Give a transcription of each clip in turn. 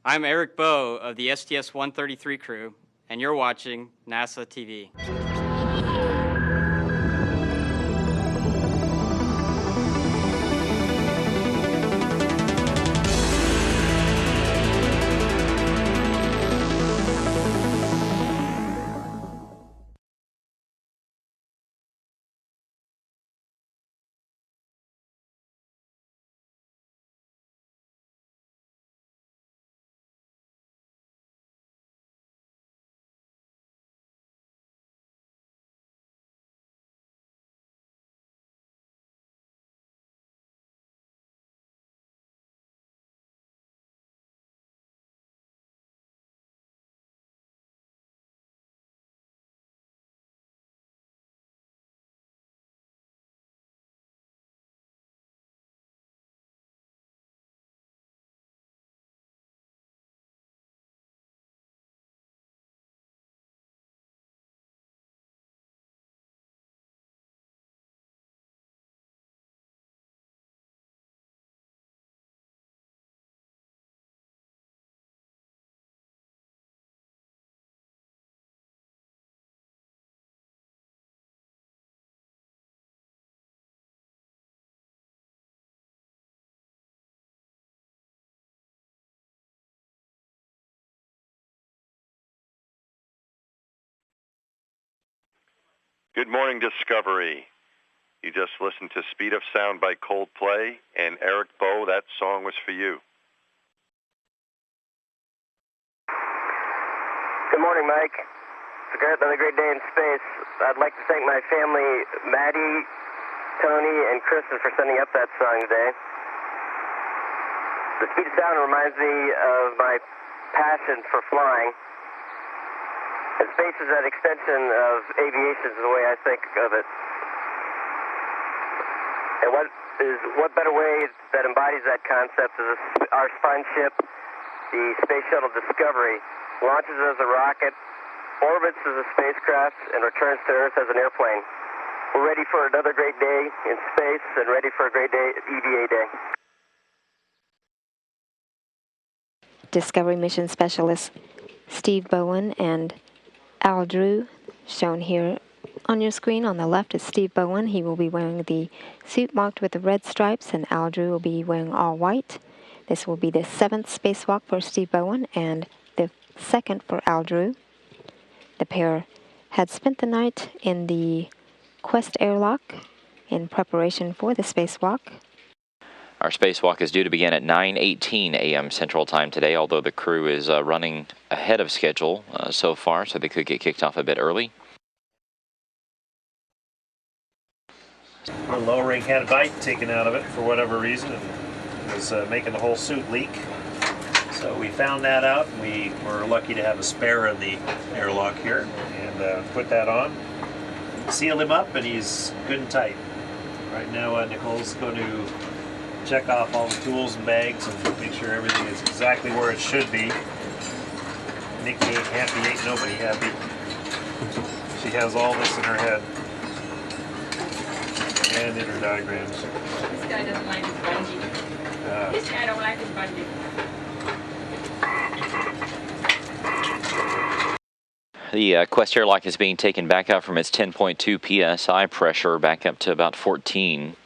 I'm Eric Bowe of the STS-133 crew, and you're watching NASA TV. Good morning, Discovery. You just listened to Speed of Sound by Coldplay, and Eric Bowe, that song was for you. Good morning, Mike. It's another great day in space. I'd like to thank my family, Maddie, Tony, and Kristen for sending up that song today. The Speed of Sound reminds me of my passion for flying. And space is that extension of aviation, is the way I think of it. And what better way that embodies that concept is our spun ship, the Space Shuttle Discovery, launches as a rocket, orbits as a spacecraft, and returns to Earth as an airplane. We're ready for another great day in space and ready for a great day, EVA Day. Discovery Mission Specialist Steve Bowen and Al Drew, shown here on your screen. On the left is Steve Bowen. He will be wearing the suit marked with the red stripes, and Al Drew will be wearing all white. This will be the 7th spacewalk for Steve Bowen and the 2nd for Al Drew. The pair had spent the night in the Quest airlock in preparation for the spacewalk. Our spacewalk is due to begin at 9:18 a.m. Central Time today, although the crew is running ahead of schedule so far, so they could get kicked off a bit early. The lowering had a bite taken out of it for whatever reason, and it was making the whole suit leak. So we found that out, and we were lucky to have a spare in the airlock here, and put that on. Sealed him up, and he's good and tight. Right now, Nicole's going to check off all the tools and bags and make sure everything is exactly where it should be. Nikki ain't happy, ain't nobody happy. She has all this in her head and in her diagrams. This guy doesn't like his bungee. This guy don't like his bungee. The Quest airlock is being taken back out from its 10.2 psi pressure back up to about 14.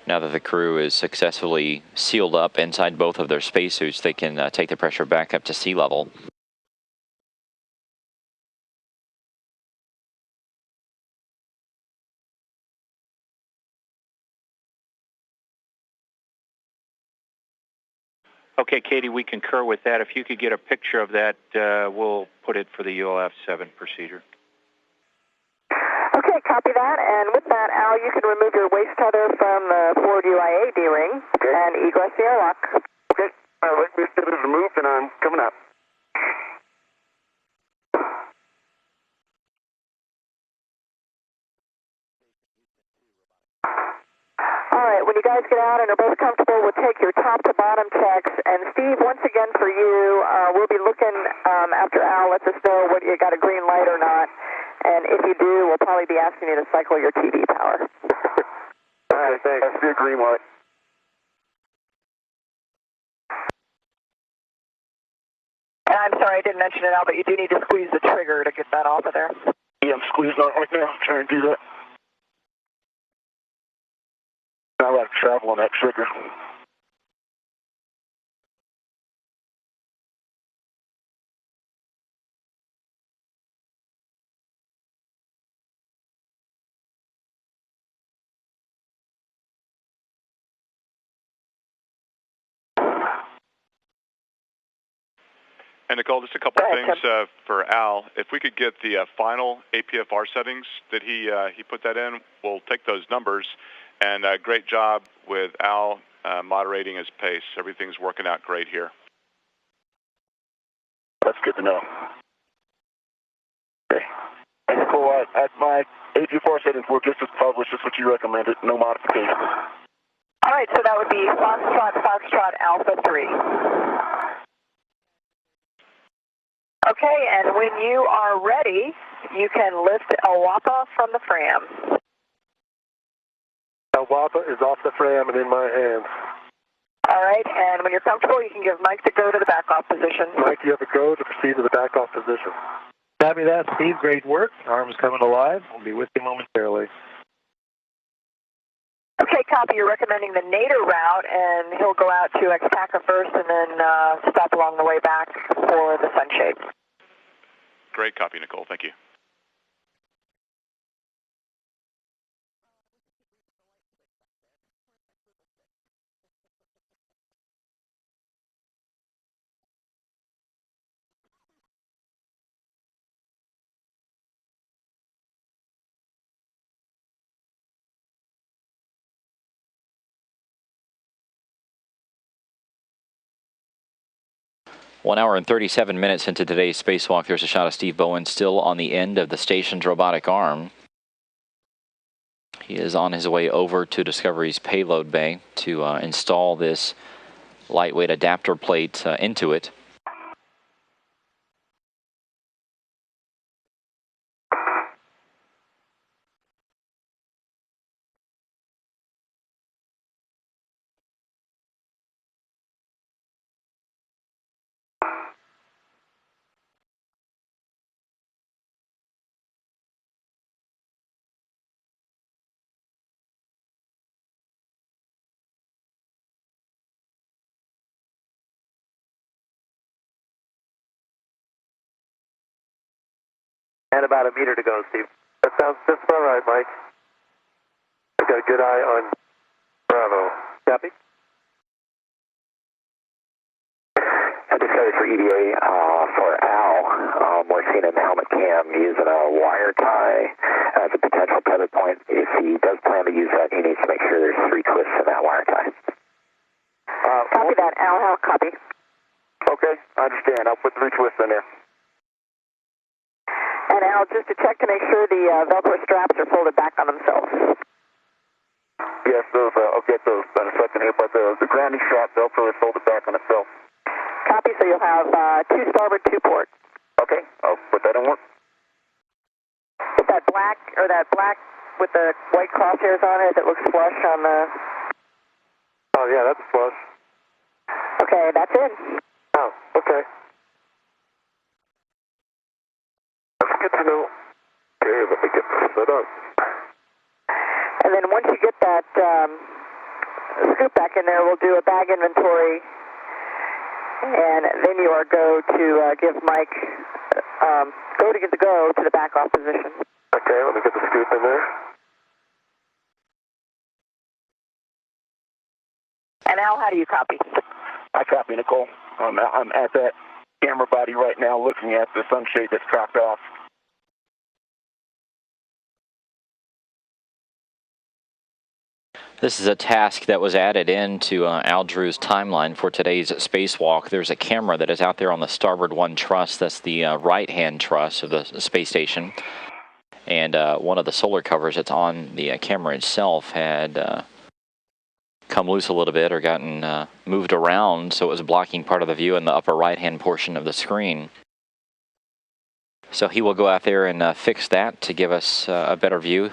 Now that the crew is successfully sealed up inside both of their spacesuits, they can take the pressure back up to sea level. Okay, Katie, we concur with that. If you could get a picture of that, we'll put it for the ULF-7 procedure. Okay, copy that. And with that, Al, you can remove your waist tether from the forward UIA D-ring and egress the airlock. Okay, let me get it removed, and I'm coming up. All right, when you guys get out and are both comfortable, we'll take your top to bottom checks. And Steve, once again for you, we'll be looking after Al lets us know whether you got a green light or not. And if you do, we'll probably be asking you to cycle your TV power. All right, thanks. That's your green light. I'm sorry I didn't mention it, Al, but you do need to squeeze the trigger to get that off of there. Yeah, I'm squeezing on it right now. I'm trying to do that. I like to travel on that trigger. And Nicole, just a couple Go ahead, things for Al. If we could get the final APFR settings that he put that in, we'll take those numbers. And great job with Al moderating his pace. Everything's working out great here. That's good to know. Okay. And Nicole, my APFR settings were just as published, just what you recommended, no modifications. All right, so that would be Foxtrot Alpha 3. Okay, and when you are ready, you can lift Awapa from the Fram. Awapa is off the Fram and in my hands. All right, and when you're comfortable, you can give Mike the go to the back-off position. Mike, you have a go to proceed to the back-off position. Copy that, Steve. Great work. Arm's coming alive. We'll be with you momentarily. Okay, copy. You're recommending the Nader route, and he'll go out to Xpacker first and then stop along the way back for the Sunshade. Great copy, Nicole. Thank you. One hour and 37 minutes into today's spacewalk, there's a shot of Steve Bowen still on the end of the station's robotic arm. He is on his way over to Discovery's payload bay to install this lightweight adapter plate into it. And about a meter to go, Steve. That sounds just about right, Mike. I got a good eye on Bravo. Copy. Discovery for EDA for Al. We're seeing in the helmet cam using a wire tie as a potential tether point. If he does plan to use that, he needs to make sure there's 3 twists in that wire tie. Copy that, Al. Copy. Okay, I understand. I'll put 3 twists in there. And Al, just to check to make sure the Velcro straps are folded back on themselves. Yes, those. I'll get those in a second here, but the grounding strap Velcro is folded back on itself. Copy, so you'll have 2 starboard, 2 port. Okay, I'll put that in work. With that black with the white crosshairs on it that looks flush on the... Oh, yeah, that's flush. Okay, that's in. Oh, okay. That's good to know. Okay, let me get this set up. And then once you get that scoop back in there, we'll do a bag inventory, and then you are go to give Mike go to the back off position. Okay, let me get the scoop in there. And Al, how do you copy? I copy, Nicole. I'm at that camera body right now looking at the sunshade that's cropped off. This is a task that was added into Al Drew's timeline for today's spacewalk. There's a camera that is out there on the starboard one truss. That's the right-hand truss of the space station. And one of the solar covers that's on the camera itself had come loose a little bit or gotten moved around, so it was blocking part of the view in the upper right-hand portion of the screen. So he will go out there and fix that to give us a better view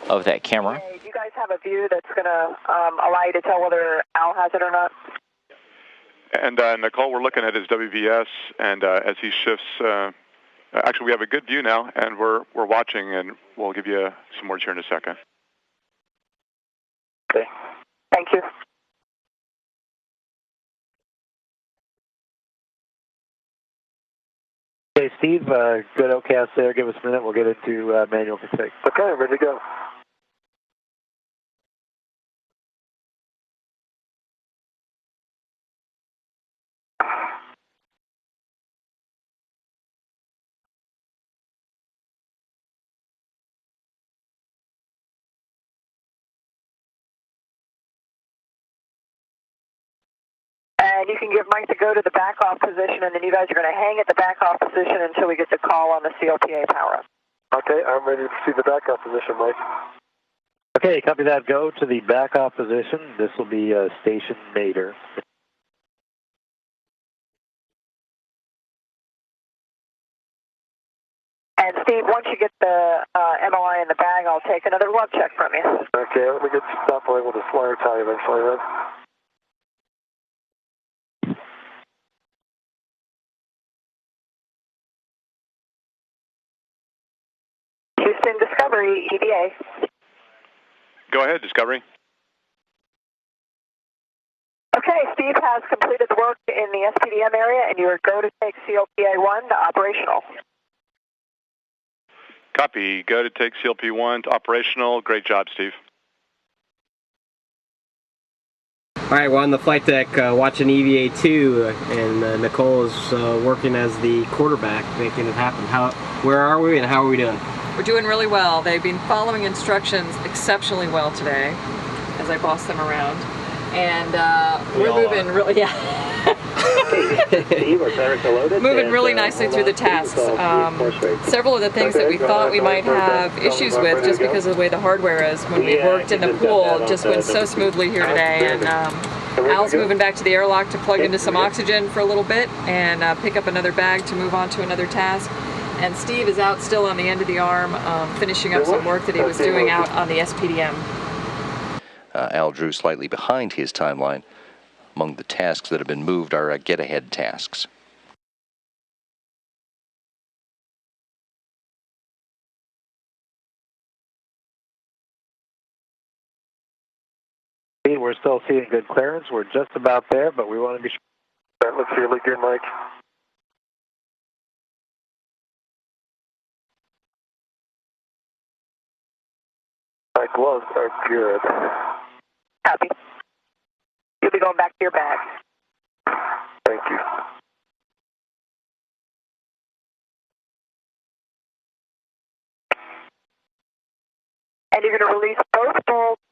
of that camera. Do you guys have a view that's going to allow you to tell whether Al has it or not? And Nicole, we're looking at his WVS, and as he shifts, actually we have a good view now, and we're watching, and we'll give you some words here in a second. Okay. Thank you. Okay, Steve, good OCAS there. Give us a minute. We'll get into manual config. Okay, ready to go. And you can give Mike the go to the back off position, and then you guys are going to hang at the back off position until we get the call on the CLPA power up. Okay, I'm ready to see the backup position, Mike. Okay, copy that. Go to the back off position. This will be station Mater. And Steve, once you get the MLI in the bag, I'll take another lug check from you. Okay, let me get stop point with a wire tie eventually, right? Houston Discovery, EVA. Go ahead, Discovery. Okay, Steve has completed the work in the SPDM area, and you are go to take CLPA-1 to operational. Copy. Go to take CLP-1 to operational. Great job, Steve. All right, we're on the flight deck watching EVA-2, and Nicole is working as the quarterback, making it happen. Where are we, and how are we doing? We're doing really well. They've been following instructions exceptionally well today, as I boss them around. And we're moving really, moving really nicely through the tasks. Several of the things that we thought we might have issues with just because of the way the hardware is when we worked in the pool just went so smoothly here today. And Al's moving back to the airlock to plug into some oxygen for a little bit and pick up another bag to move on to another task. And Steve is out still on the end of the arm, finishing up some work that he was doing out on the SPDM. Al Drew slightly behind his timeline. Among the tasks that have been moved are get-ahead tasks. We're still seeing good clearance. We're just about there, but we want to be sure. That looks really good, Mike. My gloves are good. Copy. You'll be going back to your bag. Thank you. And you're going to release both bolts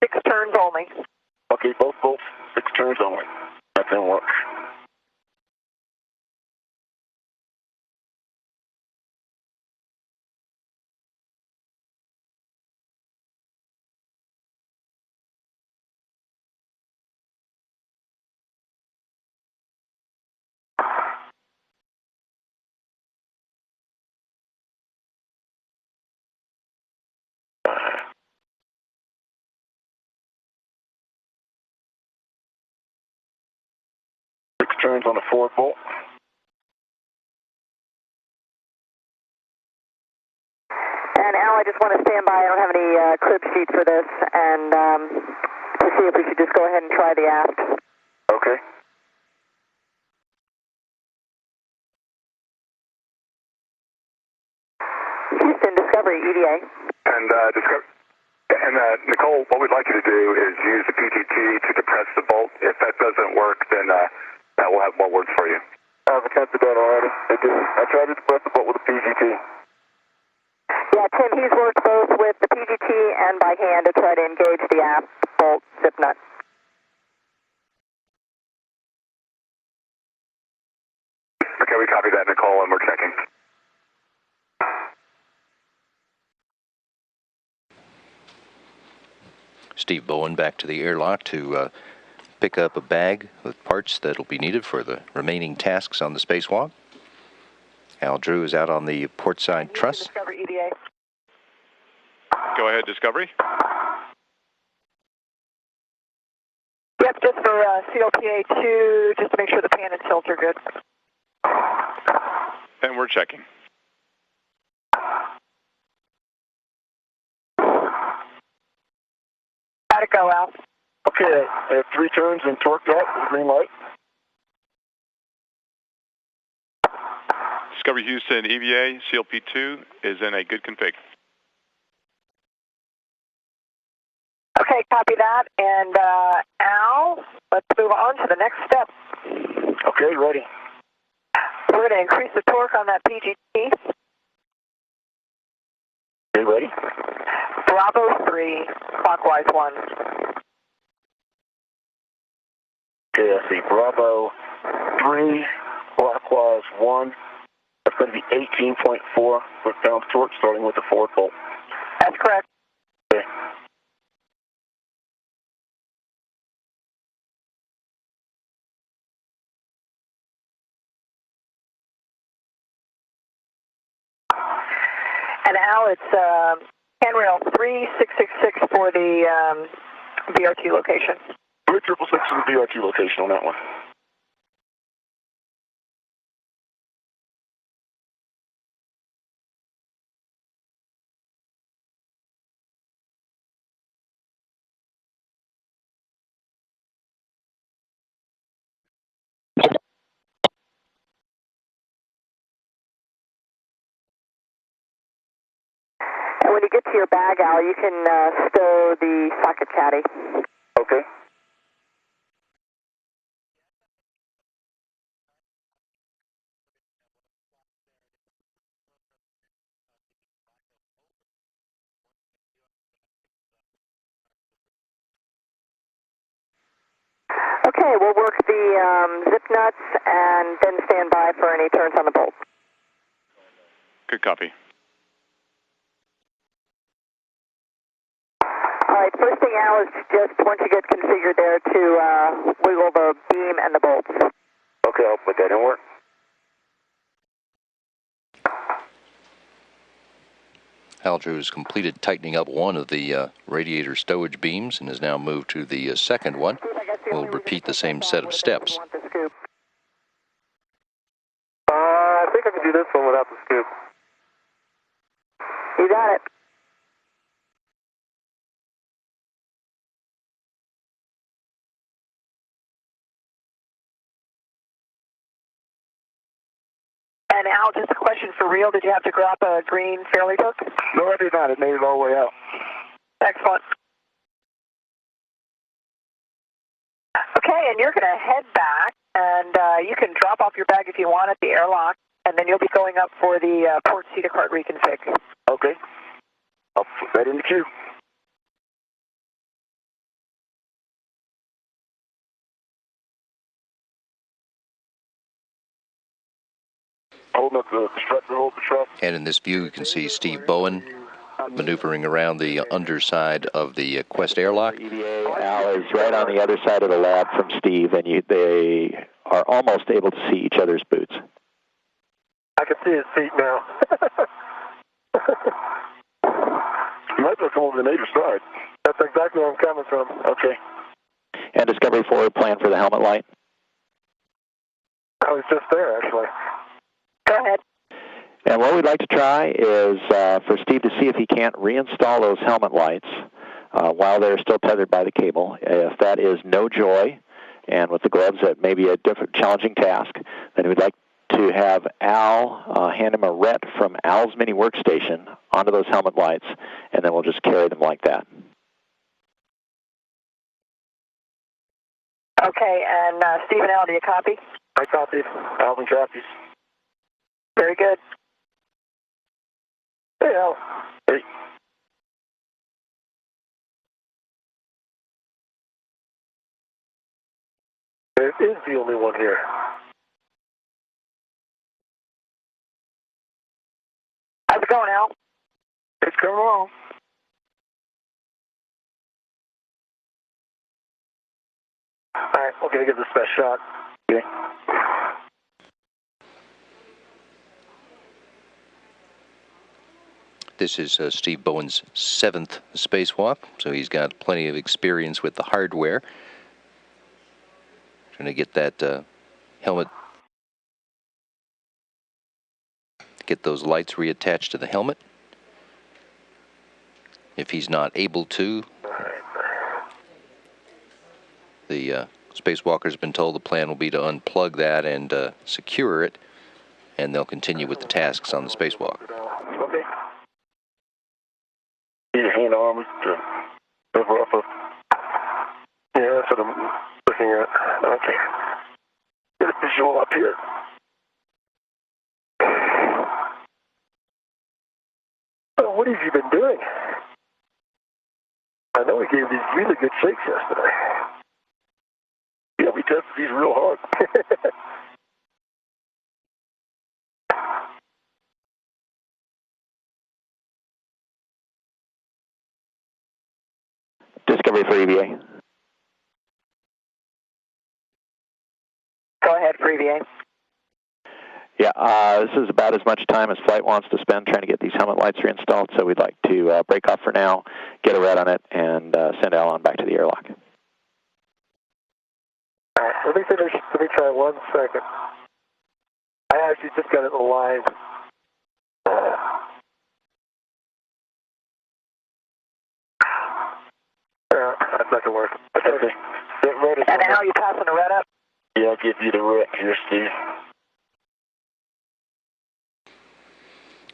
6 turns only. Okay, both bolts 6 turns only. That didn't work. Turns on the 4 bolt. And Al, I just want to stand by. I don't have any crib sheet for this, and to see if we should just go ahead and try the aft. Okay. Houston Discovery, EVA. And Nicole, what we'd like you to do is use the PGT to depress the bolt. If that doesn't work, then we'll have more words for you. I've attempted that already. I tried to depress the bolt with a PGT. Yeah, Tim, he's worked both with the PGT and by hand to try to engage the aft bolt zip nut. Okay, we copy that, Nicole, and we're checking. Steve Bowen back to the airlock to pick up a bag with parts that will be needed for the remaining tasks on the spacewalk. Al Drew is out on the port side truss. Discovery, EVA. Go ahead, Discovery. Yep, just for CLPA2, just to make sure the pan and tilt are good. And we're checking. How'd it go, Al? Okay, I have 3 turns and torqued out with green light. Discovery Houston EVA CLP2 is in a good config. Okay, copy that. And Al, let's move on to the next step. Okay, ready. We're going to increase the torque on that PGT. Okay, ready. Bravo 3, clockwise 1. Okay, I see. Bravo 3, clockwise 1. That's going to be 18.4 foot-pounds torque, starting with the forward pole. That's correct. Okay. And Al, it's handrail 3666 for the BRT location. 3666 is the BRT location on that one. And when you get to your bag, Al, you can stow the socket caddy. Okay. Okay, we'll work the zip nuts and then stand by for any turns on the bolt. Good copy. All right, first thing, Al, is just once you get configured there to wiggle the beam and the bolts. Okay, I'll put that in work. Al Drew has completed tightening up one of the radiator stowage beams and has now moved to the second one. We'll repeat the same set of steps. I think I can do this one without the scoop. You got it. And Al, just a question for real. Did you have to grab a green fairly hook? No, I did not. It made it all the way out. Excellent. Okay, and you're going to head back, and you can drop off your bag if you want at the airlock, and then you'll be going up for the port seater cart reconfig. Okay. I'll put that in the queue. Holding up the strut to hold the truck. And in this view, you can see Steve Bowen maneuvering around the underside of the Quest airlock. Al is right on the other side of the lab from Steve, and they are almost able to see each other's boots. I can see his feet now. You might as well come over the neighbor's side. That's exactly where I'm coming from. Okay. And Discovery forward plan for the helmet light. I was just there, actually. Go ahead. And what we'd like to try is for Steve to see if he can't reinstall those helmet lights while they're still tethered by the cable. If that is no joy, and with the gloves that may be a different, challenging task, then we'd like to have Al hand him a ret from Al's mini workstation onto those helmet lights, and then we'll just carry them like that. Okay, and Steve and Al, do you copy? I copied. Alvin copies. Very good. Hey, Al. Hey. It is the only one here. How's it going, Al? It's coming along. All right, we're going to give this best shot. Okay. This is Steve Bowen's 7th spacewalk, so he's got plenty of experience with the hardware. Trying to get that helmet, get those lights reattached to the helmet. If he's not able to, the spacewalker's been told the plan will be to unplug that and secure it, and they'll continue with the tasks on the spacewalk. Okay. Your hand arms to cover off of. Yeah, that's what I'm looking at. Okay. Get a visual up here. Oh, what have you been doing? I know we gave these really good shakes yesterday. Yeah, we tested these real hard. Discovery for EVA. Go ahead for EVA. Yeah, this is about as much time as flight wants to spend trying to get these helmet lights reinstalled, so we'd like to break off for now, get a red on it, and send Al on back to the airlock. All right, let me finish. Let me try 1 second. I actually just got it aligned. That's not going to work. Okay. And how are you passing the red up? Yeah, I'll give you the red here, Steve.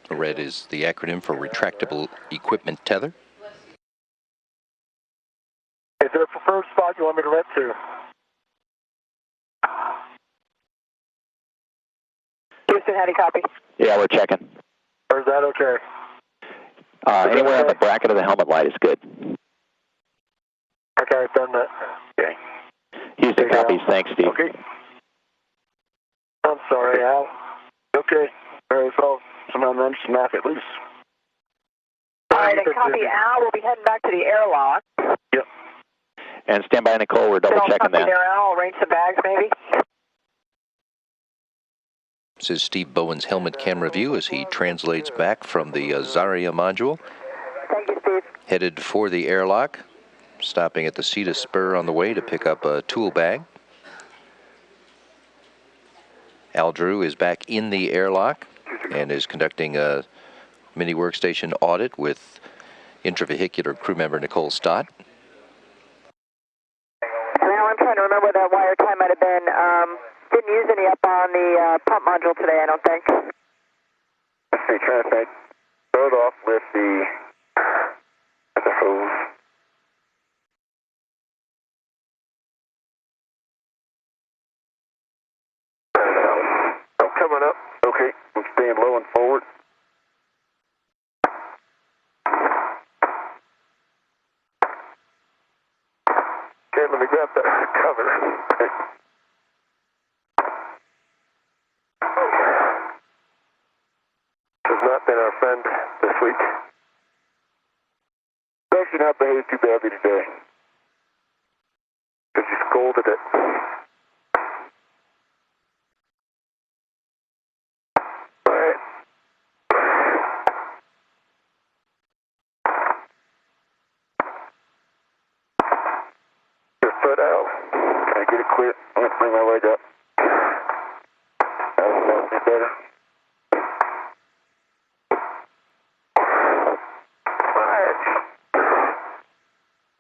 RED is the acronym for Retractable Equipment Tether. Is there a preferred spot you want me to red to? Houston, how do you copy? Yeah, we're checking. Or is that okay? Anywhere on the bracket of the helmet light is good. Okay, I've done that. Okay. Houston copies. Thanks, Steve. Okay. I'm sorry, Al. Okay. All right, so somehow managed to knock it loose. All right, and copy Al. We'll be heading back to the airlock. Yep. And stand by, Nicole. We're double checking that. There, Al. Arrange some bags, maybe. This is Steve Bowen's helmet camera view as he translates back from the Zarya module. Thank you, Steve. Headed for the airlock, stopping at the CETA spur on the way to pick up a tool bag. Al Drew is back in the airlock and is conducting a mini workstation audit with intravehicular crew member Nicole Stott. Now I'm trying to remember what that wire time might have been. Didn't use any up on the pump module today, I don't think. Hey, trying to think. Start off with the hose. I'm coming up. Okay, I'm staying low and forward. Okay, let me grab that cover. Okay. Has not been our friend this week. It's actually not behaved too badly today. Because you scolded it. Alright. Your foot out. Can I get it clear? I'm going to bring my leg up. That's better.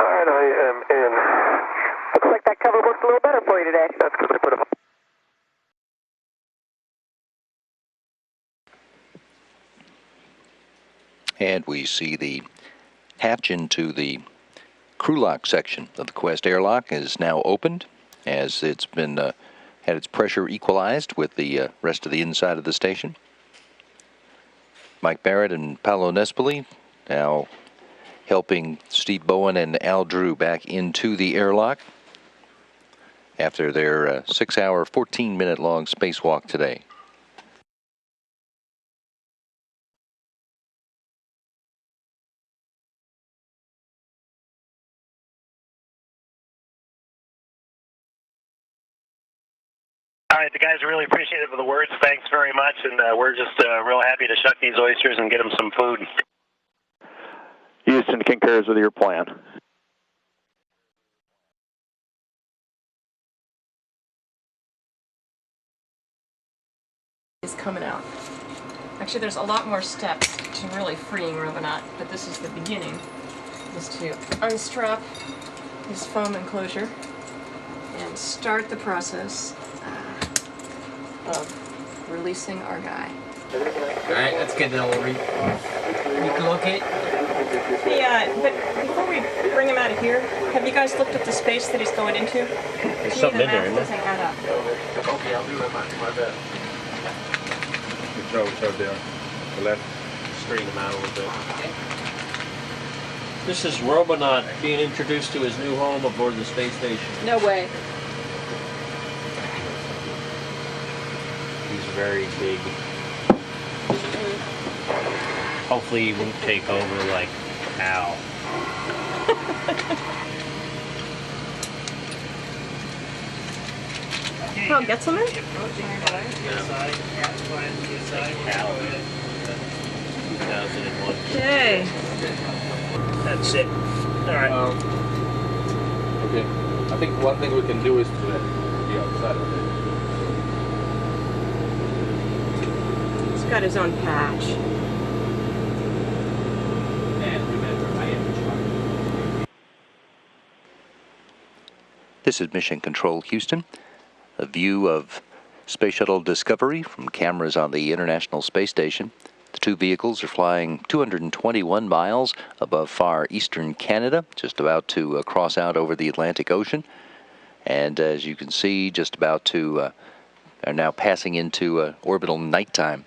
Alright, I am in. Looks like that cover worked a little better for you today. That's because I put it. And we see the hatch into the crew lock section of the Quest airlock is now opened as it's been had its pressure equalized with the rest of the inside of the station. Mike Barrett and Paolo Nespoli now helping Steve Bowen and Al Drew back into the airlock after their 6-hour, 14-minute long spacewalk today. All right, the guys are really appreciative of the words. Thanks very much, and we're just real happy to shuck these oysters and get them some food. Houston concurs with your plan. coming out. Actually, there's a lot more steps to really freeing Robonaut, but this is the beginning, is to unstrap his foam enclosure and start the process of releasing our guy. Alright, that's good. Then we'll relocate. Yeah, but before we bring him out of here, have you guys looked at the space that he's going into? There's something in there, isn't doesn't add up. Okay, I'll do it. My bad. Control down. The left. Straighten him out a little bit. This is Robonaut being introduced to his new home aboard the space station. No way. He's very big. Hopefully he won't take over like Al. Oh, get some in? Okay. That's it. All right. Okay. I think one thing we can do is to the outside of it. He's got his own patch. And remember, I am in charge. This is Mission Control Houston. A view of Space Shuttle Discovery from cameras on the International Space Station. The two vehicles are flying 221 miles above far eastern Canada, just about to cross out over the Atlantic Ocean. And as you can see, just about to are now passing into orbital nighttime.